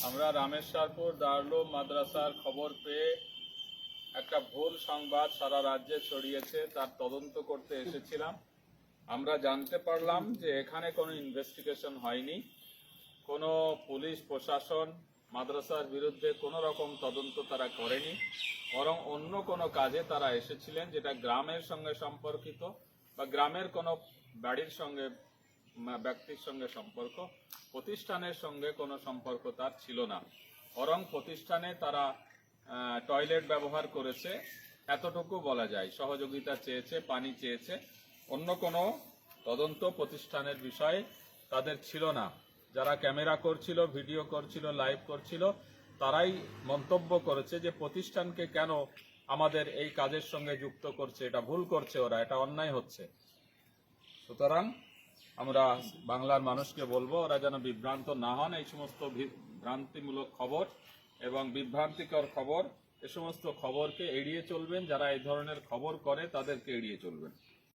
আমরা রামেশ্বরপুর দারুল মাদ্রাসার খবর পেয়ে একটা ভুল সংবাদ সারা রাজ্যে ছড়িয়েছে, তার তদন্ত করতে এসেছিলাম। আমরা জানতে পারলাম যে এখানে কোনো ইনভেস্টিগেশন হয়নি, কোনো পুলিশ প্রশাসন মাদ্রাসার বিরুদ্ধে কোনো রকম তদন্ত তারা করেনি, বরং অন্য কোনো কাজে তারা এসেছিলেন যেটা গ্রামের সঙ্গে সম্পর্কিত বা গ্রামের কোনো বাড়ির সঙ্গে ব্যক্তির সঙ্গে সম্পর্ক, প্রতিষ্ঠানের সঙ্গে কোনো সম্পর্ক তার ছিল না। বরং প্রতিষ্ঠানে তারা টয়লেট ব্যবহার করেছে, এতটুকু বলা যায়। সহযোগিতা চেয়েছে, পানি চেয়েছে, অন্য কোনো তদন্ত প্রতিষ্ঠানের বিষয়ে তাদের ছিল না। যারা ক্যামেরা করছিল, ভিডিও করছিল, লাইভ করছিল, তারাই মন্তব্য করেছে যে প্রতিষ্ঠানকে কেন আমাদের এই কাজের সঙ্গে যুক্ত করছে, এটা ভুল করছে ওরা, এটা অন্যায় হচ্ছে। সুতরাং আমরা বাংলার মানুষকে বলবো ওরা যেন বিভ্রান্ত না হন। এই সমস্ত ভ্রান্তিমূলক খবর এবং বিভ্রান্তিকর খবর, এ সমস্ত খবরকে এড়িয়ে চলবেন। যারা এই ধরনের খবর করে তাদেরকে এড়িয়ে চলবেন।